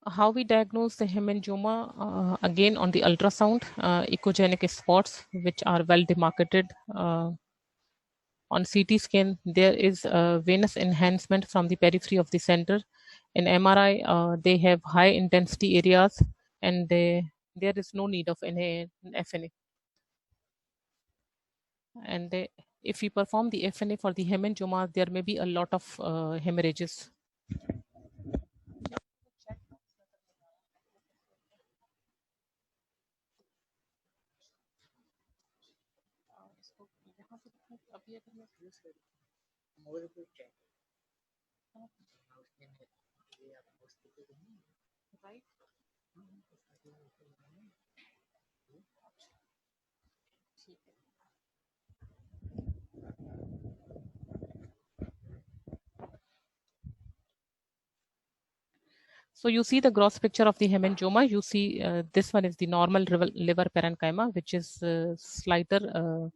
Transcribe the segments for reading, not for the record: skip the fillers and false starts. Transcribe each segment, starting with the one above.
How we diagnose the hemangioma? Again, on the ultrasound, echogenic spots, which are well demarcated. On CT scan, there is venous enhancement from the periphery of the center. In MRI, they have high intensity areas, and there is no need of an FNA. And if we perform the FNA for the hemangioma, there may be a lot of hemorrhages. So you see the gross picture of the hemangioma. You see this one is the normal liver parenchyma, which is slighter,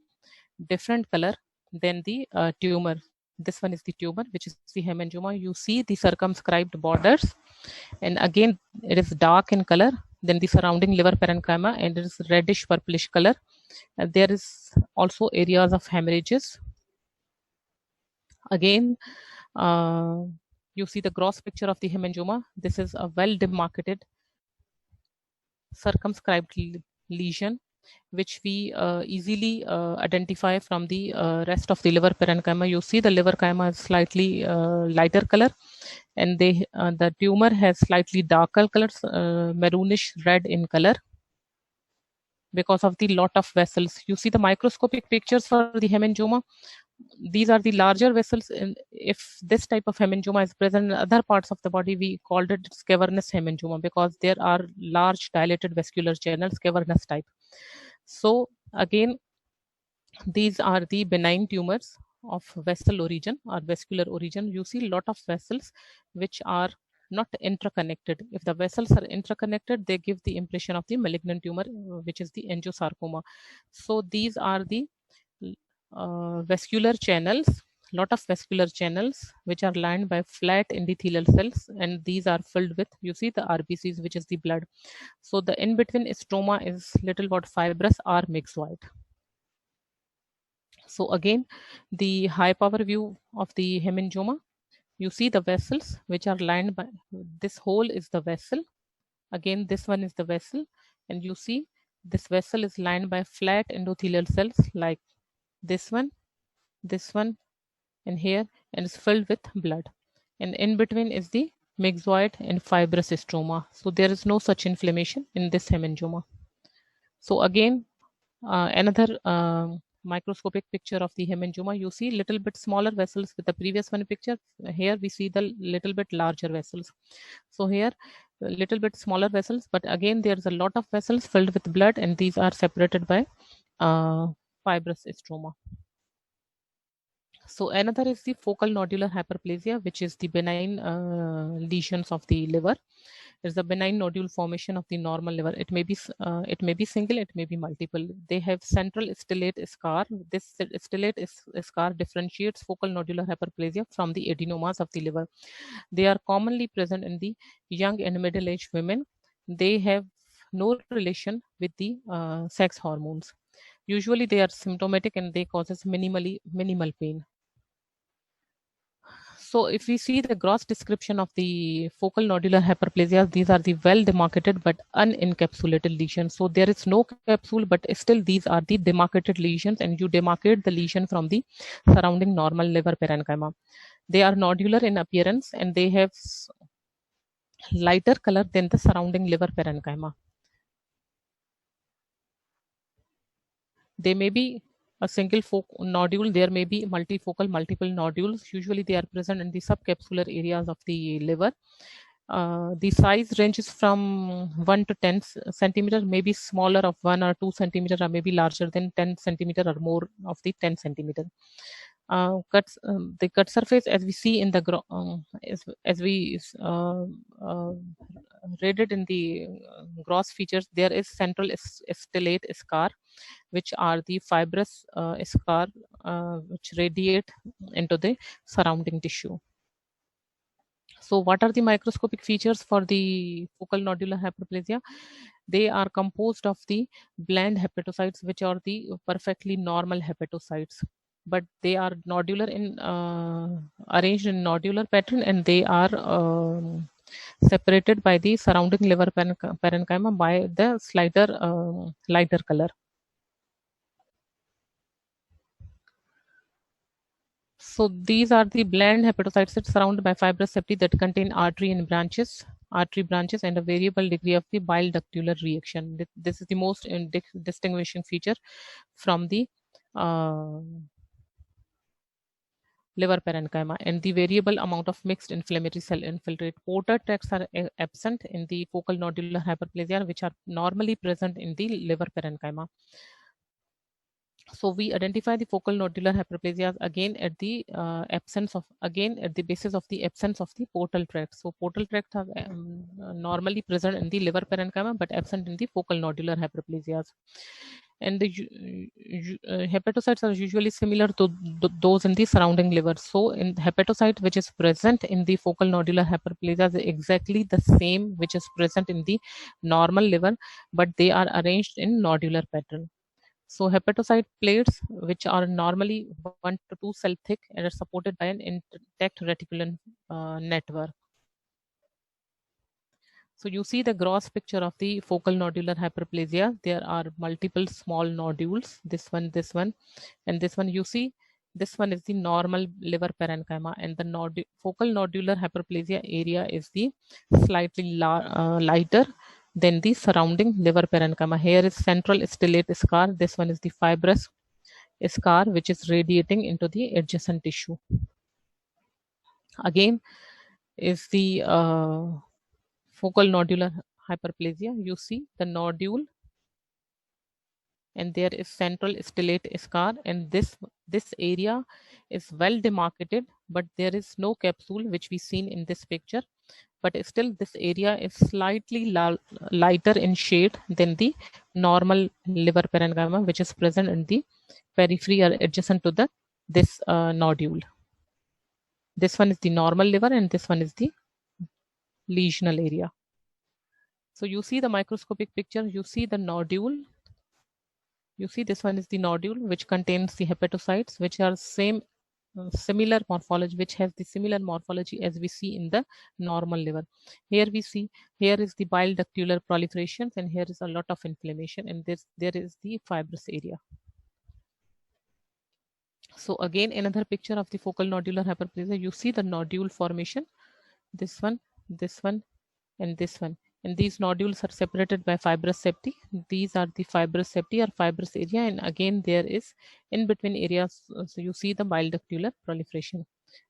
different color than the tumor. This one is the tumor, which is the hemangioma. You see the circumscribed borders, and again it is dark in color than the surrounding liver parenchyma, and it is reddish purplish color. There is also areas of hemorrhages. Again, you see the gross picture of the hemangioma. This is a well demarcated circumscribed lesion, which we easily identify from the rest of the liver parenchyma. You see the liver chyma is slightly lighter color, and the tumor has slightly darker colors, maroonish red in color, because of the lot of vessels. You see the microscopic pictures for the hemangioma. These are the larger vessels, and if this type of hemangioma is present in other parts of the body, we called it cavernous hemangioma, because there are large dilated vascular channels, cavernous type. So again, these are the benign tumors of vessel origin or vascular origin. You see a lot of vessels which are not interconnected. If the vessels are interconnected, they give the impression of the malignant tumor, which is the angiosarcoma. So these are the vascular channels, lot of vascular channels which are lined by flat endothelial cells, and these are filled with, you see, the RBCs, which is the blood. So the in between stroma is little what fibrous or myxoid. So again, the high power view of the hemangioma, you see the vessels which are lined by, this hole is the vessel. Again, this one is the vessel, and you see this vessel is lined by flat endothelial cells like this one, and here, and is filled with blood. And in between is the myxoid and fibrous stroma. So there is no such inflammation in this hemangioma. So again, another microscopic picture of the hemangioma. You see little bit smaller vessels with the previous one picture. Here we see the little bit larger vessels. So here a little bit smaller vessels, but again there's a lot of vessels filled with blood, and these are separated by fibrous stroma. So another is the focal nodular hyperplasia, which is the benign lesions of the liver. There's a benign nodule formation of the normal liver. It may be single, it may be multiple. They have central stellate scar. This stellate scar differentiates focal nodular hyperplasia from the adenomas of the liver. They are commonly present in the young and middle-aged women. They have no relation with the sex hormones. Usually they are symptomatic and they causes minimal pain. So if we see the gross description of the focal nodular hyperplasia, these are the well demarcated but unencapsulated lesions. So there is no capsule, but still these are the demarcated lesions, and you demarcate the lesion from the surrounding normal liver parenchyma. They are nodular in appearance, and they have lighter color than the surrounding liver parenchyma. They may be a single nodule. There may be multifocal, multiple nodules. Usually they are present in the subcapsular areas of the liver. The size ranges from 1 to 10 centimeter, maybe smaller of 1 or 2 centimeter, or maybe larger than 10 centimeter or more of the 10 centimeter. The cut surface, as we see in the as we read it in the gross features, there is central stellate scar, which are the fibrous scar which radiate into the surrounding tissue. So what are the microscopic features for the focal nodular hyperplasia? They are composed of the bland hepatocytes, which are the perfectly normal hepatocytes, but they are nodular in arranged in nodular pattern, and they are separated by the surrounding liver parenchyma by the slighter lighter color. So these are the bland hepatocytes that surrounded by fibrous septi that contain artery branches, and a variable degree of the bile ductular reaction. This is the most distinguishing feature from the uh, liver parenchyma, and the variable amount of mixed inflammatory cell infiltrate. Porter tracts are absent in the focal nodular hyperplasia, which are normally present in the liver parenchyma. So we identify the focal nodular hyperplasia again at the at the basis of the absence of the portal tracts. So portal tracts are normally present in the liver parenchyma but absent in the focal nodular hyperplasias. And the hepatocytes are usually similar to those in the surrounding liver. So in the hepatocyte which is present in the focal nodular hyperplasia is exactly the same which is present in the normal liver, but they are arranged in nodular pattern. So hepatocyte plates, which are normally 1 to 2 cell thick and are supported by an intact reticulin network. So you see the gross picture of the focal nodular hyperplasia. There are multiple small nodules, this one, and this one. You see, this one is the normal liver parenchyma, and the focal nodular hyperplasia area is the slightly lighter than the surrounding liver parenchyma. Here is central stellate scar. This one is the fibrous scar, which is radiating into the adjacent tissue. Again, is the focal nodular hyperplasia. You see the nodule, and there is central stellate scar, and this area is well demarcated, but there is no capsule which we seen in this picture. But still, this area is slightly lighter in shade than the normal liver parenchyma, which is present in the periphery or adjacent to this nodule. This one is the normal liver, and this one is the lesional area. So you see the microscopic picture, you see the nodule. You see this one is the nodule which contains the hepatocytes, which are similar morphology, which has the similar morphology as we see in the normal liver. Here we see, here is the bile ductular proliferation, and here is a lot of inflammation, and there is the fibrous area. So again, another picture of the focal nodular hyperplasia. You see the nodule formation, this one, and this one. And these nodules are separated by fibrous septi. These are the fibrous septi or fibrous area, and again there is in between areas. So you see the bile ductular proliferation.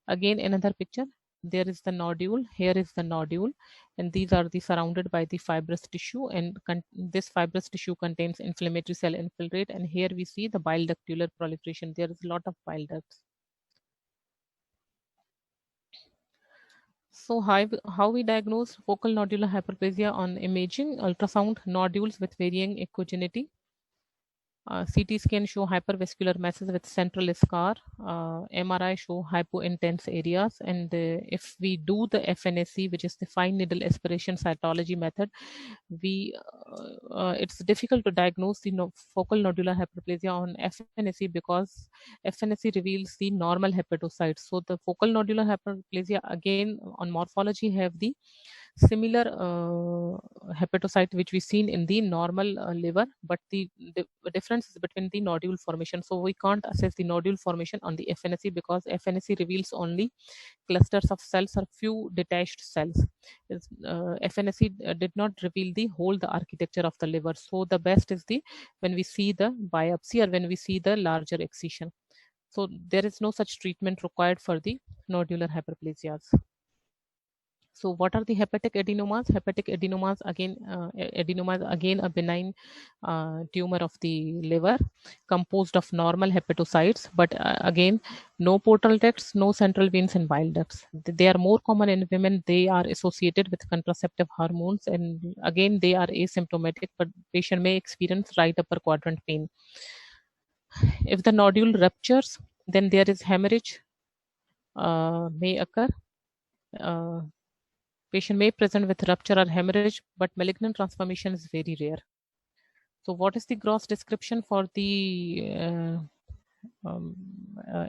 Again, another picture. There is the nodule. Here is the nodule, and these are the surrounded by the fibrous tissue. And this fibrous tissue contains inflammatory cell infiltrate. And here we see the bile ductular proliferation. There is a lot of bile ducts. So how we diagnose focal nodular hyperplasia on imaging? Ultrasound nodules with varying echogenicity. CT scan show hypervascular masses with central scar. MRI show hypointense areas. And if we do the FNAC, which is the fine needle aspiration cytology method, it's difficult to diagnose the focal nodular hyperplasia on FNAC because FNAC reveals the normal hepatocytes. So the focal nodular hyperplasia again on morphology have the similar hepatocyte which we seen in the normal liver, but the difference is between the nodule formation. So we can't assess the nodule formation on the FNAC because FNAC reveals only clusters of cells or few detached cells. FNAC did not reveal the architecture of the liver. So the best is when we see the biopsy or when we see the larger excision. So there is no such treatment required for the nodular hyperplasias. So what are the hepatic adenomas? Hepatic adenomas again a benign tumor of the liver composed of normal hepatocytes, but again no portal ducts, no central veins and bile ducts. They are more common in women. They are associated with contraceptive hormones, and again they are asymptomatic, but patient may experience right upper quadrant pain. If the nodule ruptures, then there is hemorrhage may occur. Patient may present with rupture or hemorrhage, but malignant transformation is very rare. So what is the gross description for the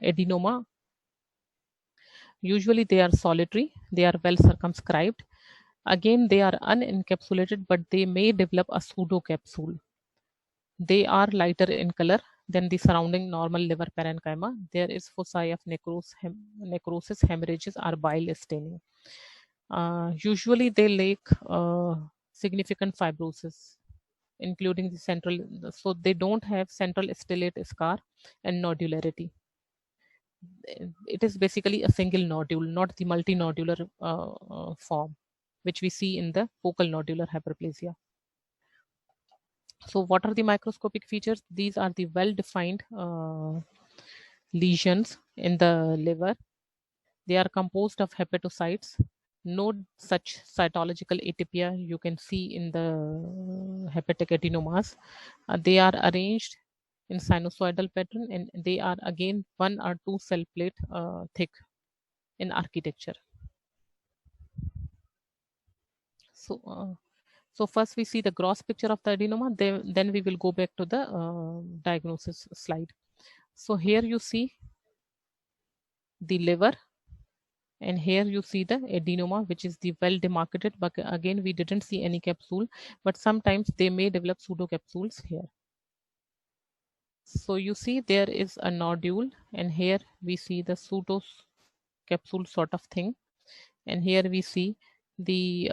adenoma? Usually they are solitary, they are well circumscribed. Again, they are unencapsulated, but they may develop a pseudocapsule. They are lighter in color than the surrounding normal liver parenchyma. There is foci of necrosis, hemorrhages, or bile staining. Usually they lack significant fibrosis, including the central, so they don't have central stellate scar and nodularity. It is basically a single nodule, not the multinodular form, which we see in the focal nodular hyperplasia. So what are the microscopic features? These are the well-defined lesions in the liver. They are composed of hepatocytes. No such cytological atypia you can see in the hepatic adenomas. They are arranged in sinusoidal pattern, and they are again 1 or 2 cell plate thick in architecture. So first we see the gross picture of the adenoma, then we will go back to the diagnosis slide. So here you see the liver, and here you see the adenoma, which is the well demarcated, but again we didn't see any capsule, but sometimes they may develop pseudocapsules here. So you see there is a nodule, and here we see the pseudocapsule sort of thing, and here we see the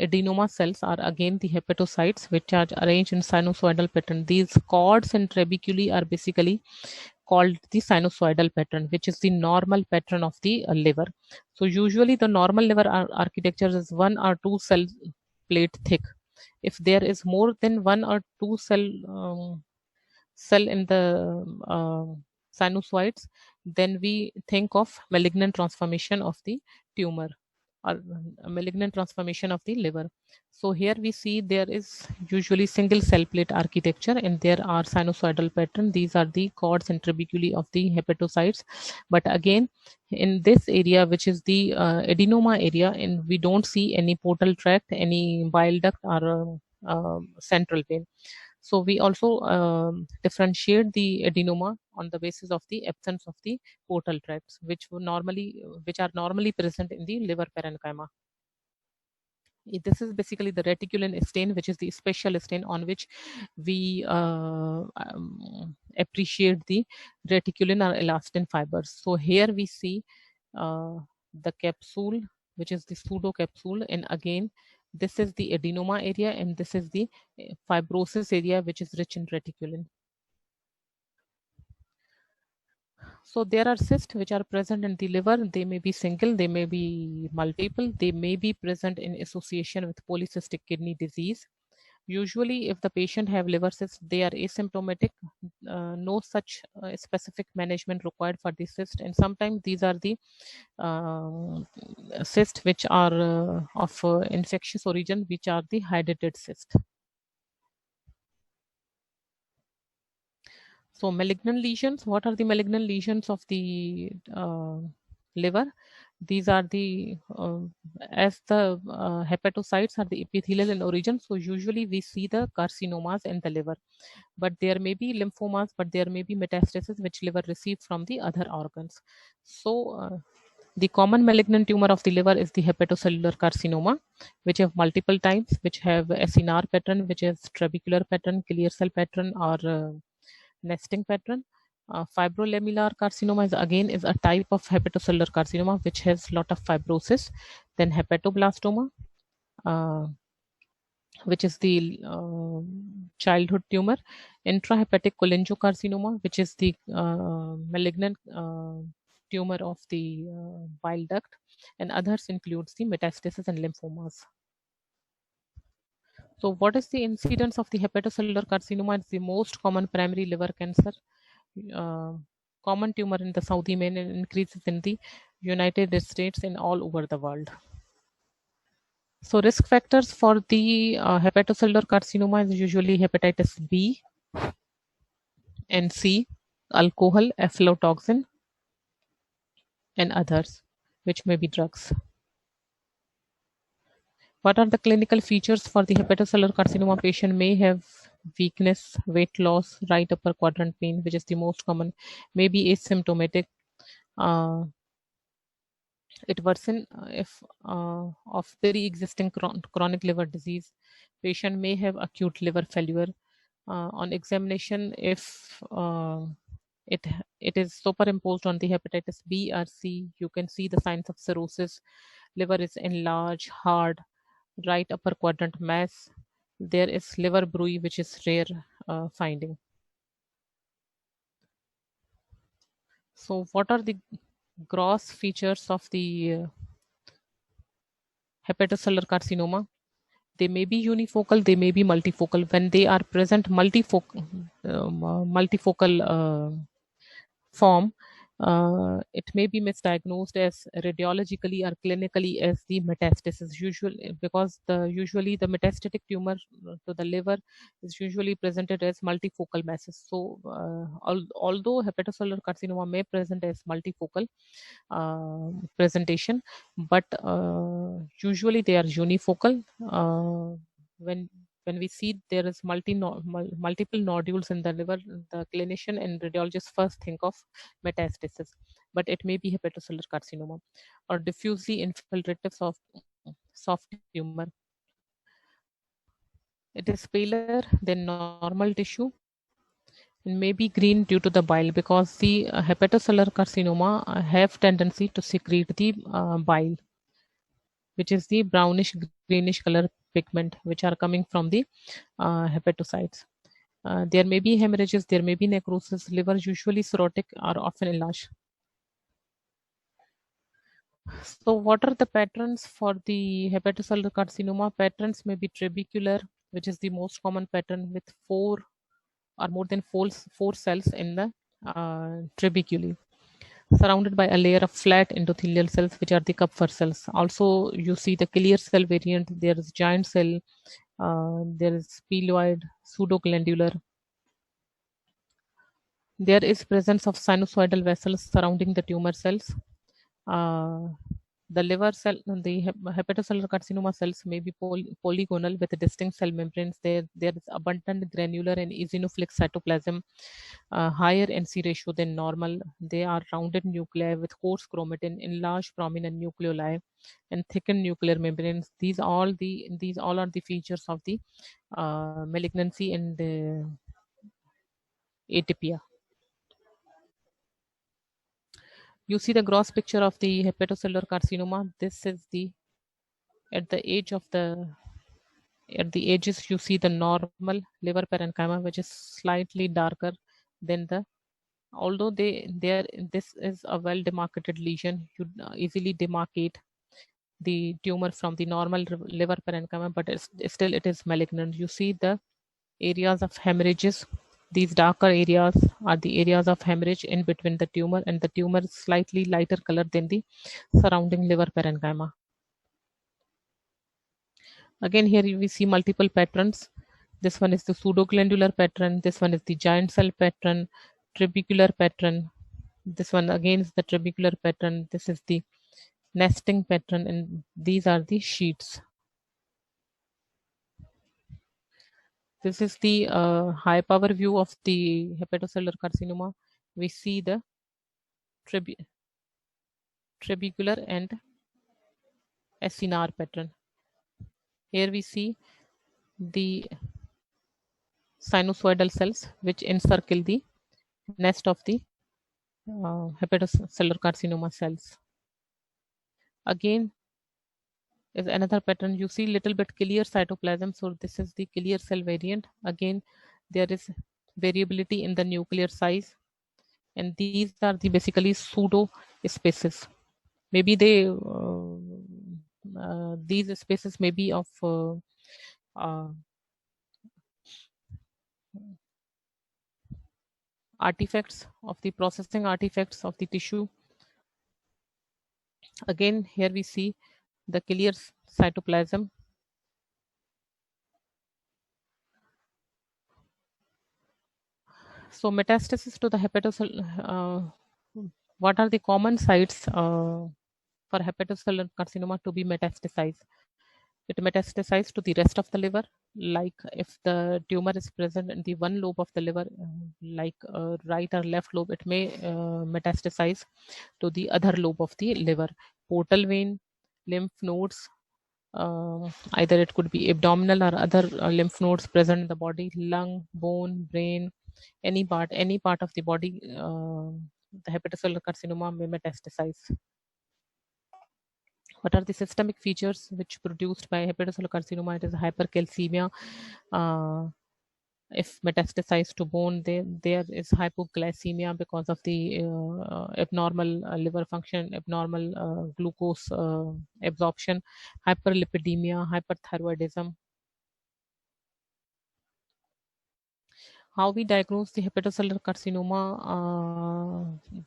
adenoma cells are again the hepatocytes, which are arranged in sinusoidal pattern. These cords and trabeculae are basically called the sinusoidal pattern, which is the normal pattern of the liver. So usually the normal liver architecture is 1 or 2 cell plate thick. If there is more than 1 or 2 cell in the sinusoids, then we think of malignant transformation of the tumor or malignant transformation of the liver. So here we see there is usually single cell plate architecture, and there are sinusoidal pattern. These are the cords and trabeculae of the hepatocytes. But again, in this area, which is the adenoma area, and we don't see any portal tract, any bile duct, or central vein. So we also differentiate the adenoma on the basis of the absence of the portal tracts, which are normally present in the liver parenchyma. This is basically the reticulin stain, which is the special stain on which we appreciate the reticulin or elastin fibers. So here we see the capsule, which is the pseudocapsule, and again this is the adenoma area, and this is the fibrosis area, which is rich in reticulin. So there are cysts which are present in the liver. They may be single, they may be multiple, they may be present in association with polycystic kidney disease. Usually, if the patient have liver cysts, they are asymptomatic. No such specific management required for the cyst, and sometimes these are the cysts which are of infectious origin, which are the hydatid cyst. So malignant lesions, what are the malignant lesions of the liver? These are the, as the hepatocytes are the epithelial in origin, so usually we see the carcinomas in the liver. But there may be lymphomas, but there may be metastasis which liver receives from the other organs. So the common malignant tumor of the liver is the hepatocellular carcinoma, which have multiple types, which have acinar pattern, which is trabecular pattern, clear cell pattern, or nesting pattern. Fibrolamellar carcinoma is a type of hepatocellular carcinoma which has lot of fibrosis. Then hepatoblastoma, which is the childhood tumor. Intrahepatic cholangiocarcinoma, which is the malignant tumor of the bile duct, and others includes the metastasis and lymphomas. So what is the incidence of the hepatocellular carcinoma? It's the most common primary liver cancer. Common tumor in the Saudi men and increases in the United States and all over the world. So risk factors for the hepatocellular carcinoma is usually hepatitis B and C, alcohol, aflatoxin, and others, which may be drugs. What are the clinical features for the hepatocellular carcinoma? Patient may have weakness, weight loss, right upper quadrant pain, which is the most common, may be asymptomatic. Uh, it worsen if of pre-existing chronic liver disease. Patient may have acute liver failure. On examination, if it it is superimposed on the hepatitis B or C, you can see the signs of cirrhosis. Liver is enlarged, hard, right upper quadrant mass. There is liver bruit, which is rare finding. So, what are the gross features of the hepatocellular carcinoma? They may be unifocal, they may be multifocal. When they are present multifocal form, it may be misdiagnosed as radiologically or clinically as the metastasis. Usually, because usually the metastatic tumor to the liver is usually presented as multifocal masses. So, although hepatocellular carcinoma may present as multifocal presentation, but usually they are unifocal. When when we see there is multiple nodules in the liver, the clinician and radiologist first think of metastasis, but it may be hepatocellular carcinoma or diffusely infiltrative soft tumor. It is paler than normal tissue and may be green due to the bile, because the hepatocellular carcinoma have tendency to secrete the bile, which is the brownish greenish color pigment which are coming from the hepatocytes. There may be hemorrhages, there may be necrosis. Liver usually cirrhotic or often enlarged. So, what are the patterns for the hepatocellular carcinoma? Patterns may be trabecular, which is the most common pattern, with four or more than four cells in the trabeculae, surrounded by a layer of flat endothelial cells, which are the Kupffer cells. Also, you see the clear cell variant. There is giant cell, there is spheloid, pseudoglandular. There is presence of sinusoidal vessels surrounding the tumor cells. Uh, the liver cell, the hepatocellular carcinoma cells may be polygonal with distinct cell membranes. There is abundant granular and eosinophilic cytoplasm, higher NC ratio than normal. They are rounded nuclei with coarse chromatin, enlarged prominent nucleoli, and thickened nuclear membranes. These all are the features of the malignancy and atypia. You see the gross picture of the hepatocellular carcinoma. This is the at the age of the at the edges you see the normal liver parenchyma, which is slightly darker than the, although there this is a well demarcated lesion. You easily demarcate the tumor from the normal liver parenchyma, but still it is malignant. You see the areas of hemorrhages. These darker areas are the areas of hemorrhage in between the tumor, and the tumor is slightly lighter color than the surrounding liver parenchyma. Again, here we see multiple patterns. This one is the pseudoglandular pattern. This one is the giant cell pattern, trabecular pattern. This one again is the trabecular pattern. This is the nesting pattern, and these are the sheets. This is the high power view of the hepatocellular carcinoma. We see the trabecular and acinar pattern. Here we see the sinusoidal cells which encircle the nest of the hepatocellular carcinoma cells. Again is another pattern. You see little bit clear cytoplasm. So this is the clear cell variant. Again, there is variability in the nuclear size, and these are the basically pseudo spaces. Maybe these spaces may be of artifacts of the processing artifacts of the tissue. Again, here we see the clear cytoplasm. So metastasis to the hepatocellular, what are the common sites for hepatocellular carcinoma to be metastasized? It metastasizes to the rest of the liver. Like if the tumor is present in the one lobe of the liver, like right or left lobe, it may metastasize to the other lobe of the liver. Portal vein, lymph nodes, either it could be abdominal or other lymph nodes present in the body, lung, bone, brain, any part of the body, the hepatocellular carcinoma may metastasize. What are the systemic features which produced by hepatocellular carcinoma? It is hypercalcemia. If metastasized to bone, there is hypoglycemia because of the abnormal liver function, abnormal glucose absorption, hyperlipidemia, hyperthyroidism. How we diagnose the hepatocellular carcinoma?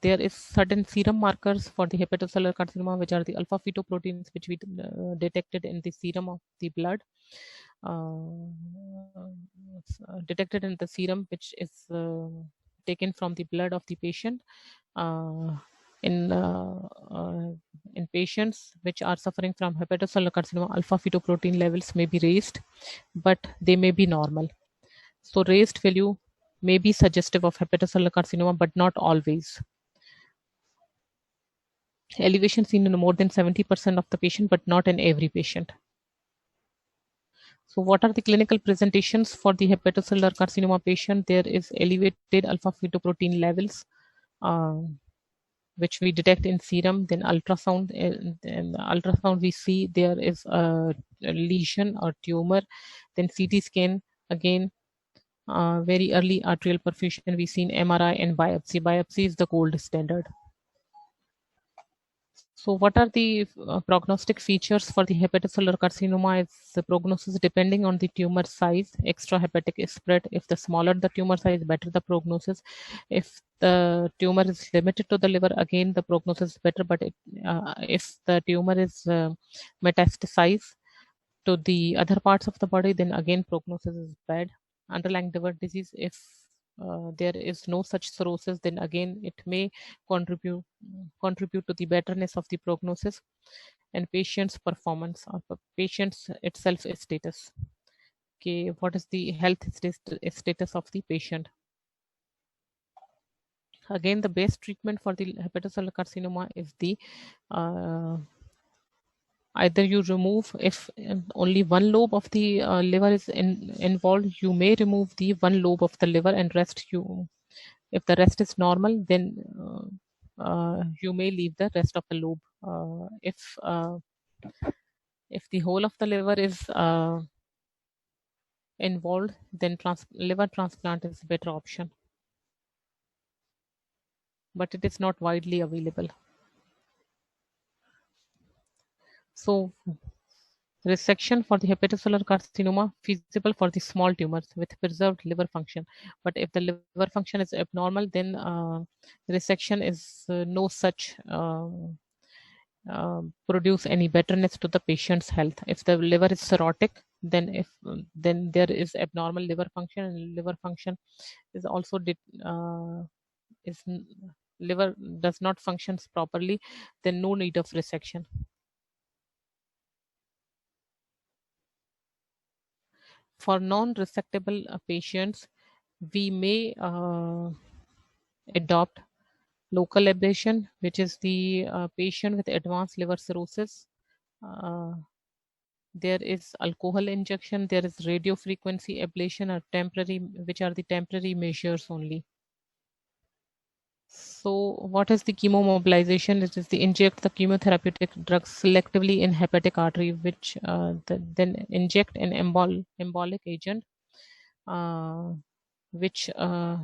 There is certain serum markers for the hepatocellular carcinoma, which are the alpha fetoproteins, which we detected in the serum of the blood. Detected in the serum, which is taken from the blood of the patient. In patients which are suffering from hepatocellular carcinoma, alpha fetoprotein levels may be raised, but they may be normal. So raised value may be suggestive of hepatocellular carcinoma, but not always. Elevation seen in more than 70% of the patient, but not in every patient. So what are the clinical presentations for the hepatocellular carcinoma patient? There is elevated alpha fetoprotein levels, which we detect in serum. Then ultrasound, in ultrasound we see there is a lesion or tumor. Then CT scan, again very early arterial perfusion, we seen MRI and biopsy. Biopsy is the gold standard. So what are the prognostic features for the hepatocellular carcinoma? Is the prognosis depending on the tumor size, extrahepatic spread. If the smaller the tumor size, better the prognosis. If the tumor is limited to the liver, again the prognosis is better. But if the tumor is metastasized to the other parts of the body, then again prognosis is bad. Underlying liver disease, if there is no such cirrhosis, then again it may contribute to the betterness of the prognosis. And patient's performance, or patient's itself status. Okay, what is the health status of the patient? Again, the best treatment for the hepatocellular carcinoma is the either you remove, if only one lobe of the liver is involved, you may remove the one lobe of the liver, and if the rest is normal, then you may leave the rest of the lobe. If the whole of the liver is involved, then liver transplant is a better option, but it is not widely available. So resection for the hepatocellular carcinoma feasible for the small tumors with preserved liver function. But if the liver function is abnormal, then resection is no such produce any betterness to the patient's health. If the liver is cirrhotic, then there is abnormal liver function, and liver function is also is liver does not functions properly, then no need of resection. For non-resectable patients, we may adopt local ablation, which is the patient with advanced liver cirrhosis. There is alcohol injection, there is radio frequency ablation, or temporary, which are the temporary measures only. So what is the chemomobilization? It is the inject the chemotherapeutic drugs selectively in hepatic artery, which then inject an embolic agent, which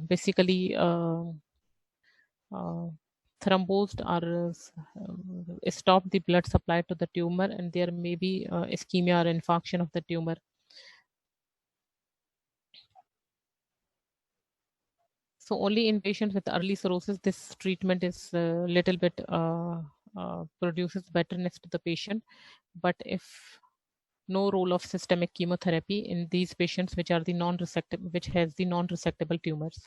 basically thrombosed or stop the blood supply to the tumor, and there may be ischemia or infarction of the tumor. So only in patients with early cirrhosis, this treatment is a little bit produces betterness to the patient. But if no role of systemic chemotherapy in these patients which are the non-resectable, which has the non-resectable tumors.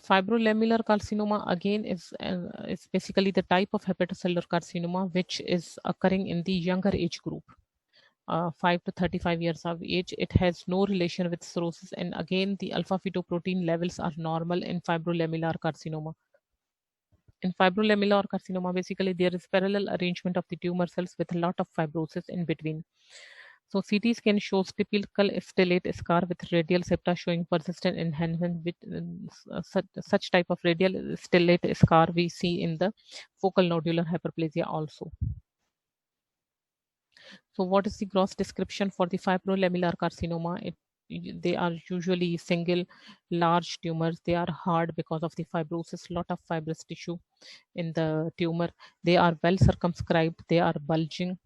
Fibrolamellar carcinoma again is basically the type of hepatocellular carcinoma which is occurring in the younger age group, 5 to 35 years of age. It has no relation with cirrhosis, and again the alpha fetoprotein levels are normal in fibrolamellar carcinoma. In fibrolamellar carcinoma, basically there is parallel arrangement of the tumor cells with a lot of fibrosis in between. So CT scan shows typical stellate scar with radial septa showing persistent enhancement with such type of radial stellate scar we see in the focal nodular hyperplasia also. So what is the gross description for the fibrolamellar carcinoma? They are usually single large tumors. They are hard because of the fibrosis, lot of fibrous tissue in the tumor. They are well circumscribed. They are bulging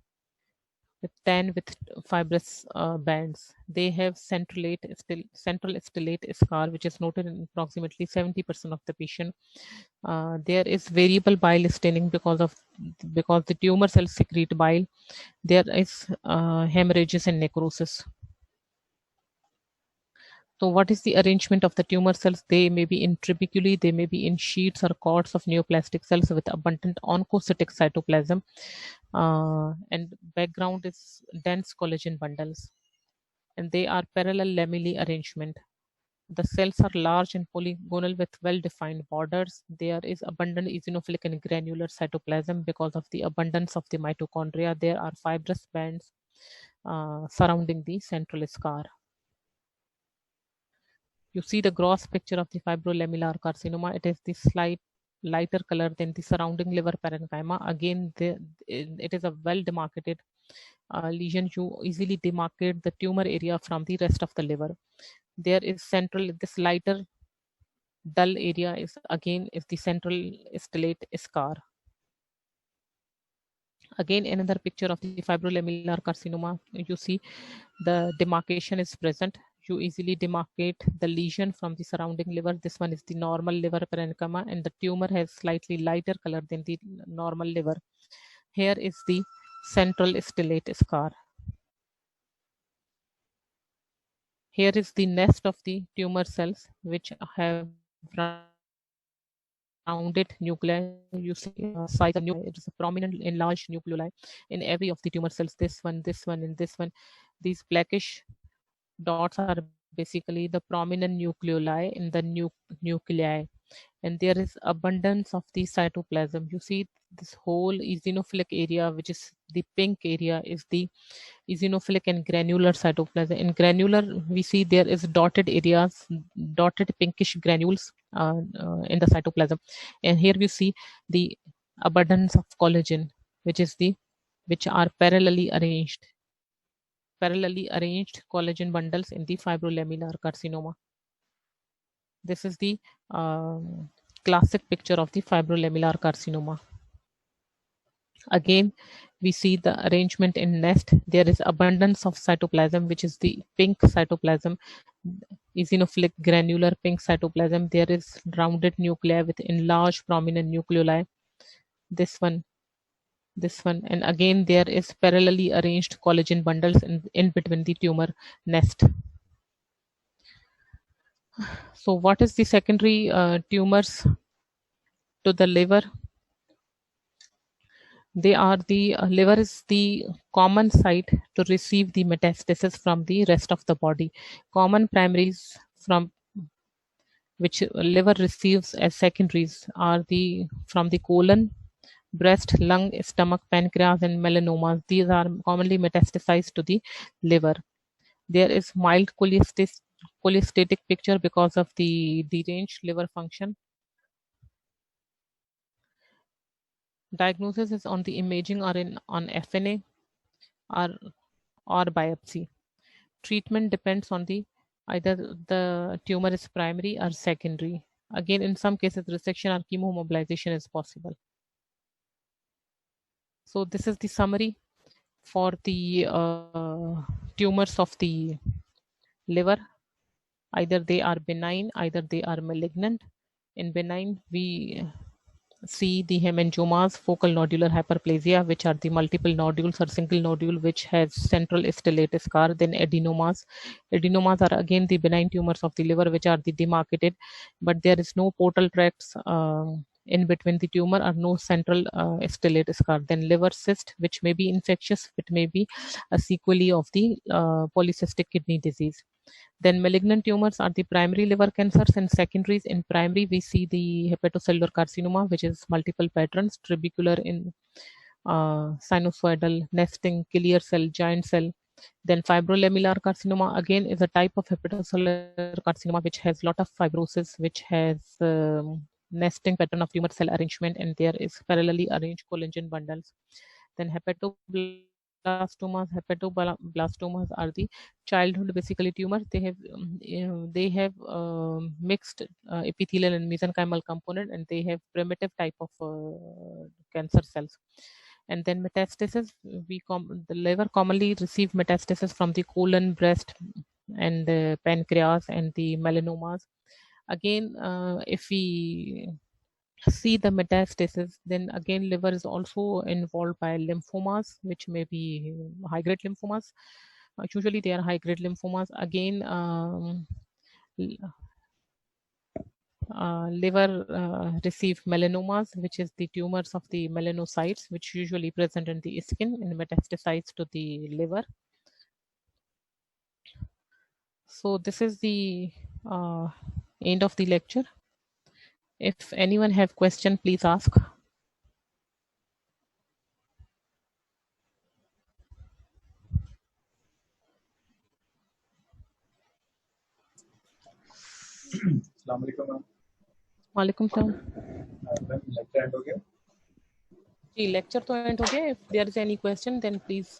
with tan with fibrous bands. They have central stellate scar, which is noted in approximately 70% of the patient. There is variable bile staining because the tumor cells secrete bile. There is hemorrhages and necrosis. So what is the arrangement of the tumor cells? They may be in trabeculae, they may be in sheets or cords of neoplastic cells with abundant oncocytic cytoplasm, and background is dense collagen bundles, and they are parallel lamellae arrangement. The cells are large and polygonal with well-defined borders. There is abundant eosinophilic and granular cytoplasm because of the abundance of the mitochondria. There are fibrous bands surrounding the central scar. You see the gross picture of the fibrolamellar carcinoma. It is the slight lighter color than the surrounding liver parenchyma. Again, it is a well demarcated lesion. You easily demarcate the tumor area from the rest of the liver. There is central, this lighter dull area is the central stellate scar. Again, another picture of the fibrolamellar carcinoma. You see the demarcation is present. You easily demarcate the lesion from the surrounding liver. This one is the normal liver parenchyma, and the tumor has slightly lighter color than the normal liver. Here is the central stellate scar. Here is the nest of the tumor cells, which have rounded nuclei. You see size of nuclei. It is a prominent enlarged nucleoli in every of the tumor cells. This one, and this one. These blackish dots are basically the prominent nucleoli in the nuclei, and there is abundance of the cytoplasm. You see this whole eosinophilic area, which is the pink area, is the eosinophilic and granular cytoplasm. In granular, we see there is dotted areas, dotted pinkish granules in the cytoplasm, and here we see the abundance of collagen, which are parallelly arranged collagen bundles in the fibrolamellar carcinoma. This is the classic picture of the fibrolamellar carcinoma. Again, we see the arrangement in nest. There is abundance of cytoplasm, which is the pink cytoplasm, eosinophilic granular pink cytoplasm. There is rounded nuclei with enlarged prominent nucleoli. This one, and again there is parallelly arranged collagen bundles in between the tumor nest. So what is the secondary tumors to the liver? They are the liver is the common site to receive the metastasis from the rest of the body. Common primaries from which liver receives as secondaries are from the colon, breast, lung, stomach, pancreas, and melanomas. These are commonly metastasized to the liver. There is mild cholestatic picture because of the deranged liver function. Diagnosis is on the imaging or on FNA or biopsy. Treatment depends on either the tumor is primary or secondary. Again, in some cases, resection or chemomobilization is possible. So this is the summary for the tumors of the liver. Either they are benign, either they are malignant. In benign, we see the hemangiomas, focal nodular hyperplasia, which are the multiple nodules or single nodule which has central stellate scar. Then adenomas. Adenomas are again the benign tumors of the liver, which are the demarcated, but there is no portal tracts in between the tumor or no central stellate scar. Then liver cyst, which may be infectious, it may be a sequelae of the polycystic kidney disease. Then malignant tumors are the primary liver cancers, and secondaries. In primary, we see the hepatocellular carcinoma, which is multiple patterns, trabecular in sinusoidal, nesting, ciliary cell, giant cell. Then fibrolamellar carcinoma again is a type of hepatocellular carcinoma which has lot of fibrosis, which has nesting pattern of tumor cell arrangement, and there is parallelly arranged collagen bundles. Then hepatoblastomas are the childhood basically tumors. They have mixed epithelial and mesenchymal component, and they have primitive type of cancer cells. And then metastasis, the liver commonly receive metastasis from the colon, breast, and the pancreas and the melanomas. Again, if we see the metastasis, then again liver is also involved by lymphomas, which may be high grade lymphomas. Usually they are high grade lymphomas. Again, liver receive melanomas, which is the tumors of the melanocytes, which usually present in the skin and metastasize to the liver. So this is the end of the lecture. If anyone have question, please ask. अस्सलाम वालेकुम ma'am. वालेकुम सलाम। Ma'am lecture and हो गया? जी lecture तो end हो गया। If there is any question then please.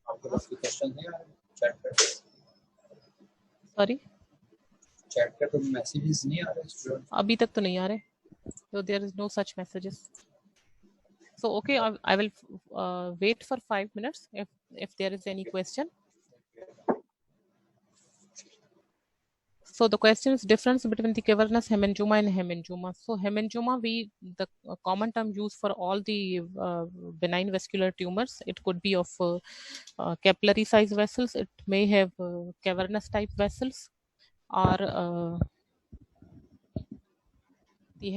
आपके पास कोई क्वेश्चन है चैट पे? सॉरी, चैट पे कोई मैसेजेस नहीं आ रहे स्टूडेंट? अभी तक तो नहीं आ रहे। So there is no such messages. So okay, I will wait for 5 minutes if there is any question. So the question is difference between the cavernous hemangioma and hemangioma. So hemangioma, the common term used for all the benign vascular tumors. It could be of capillary size vessels. It may have cavernous type vessels, or the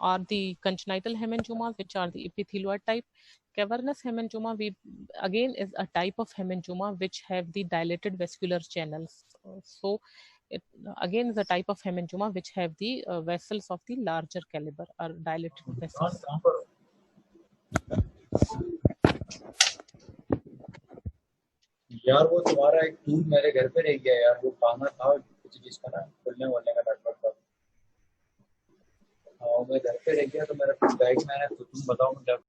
are the congenital hemangiomas, which are the epithelioid type. Cavernous hemangioma again is a type of hemangioma which have the dilated vascular channels. So it again is a type of hemangioma which have the vessels of the larger caliber or dilated vessels. यार वो तुम्हारा एक tool मेरे घर पे रह गया यार, वो पाना था कुछ जिसका ना खुलने वलने का नेटवर्क था। हाँ मैं घर पे रह गया तो मेरा कुछ बैग में है, तो तुम बताओ मुझे।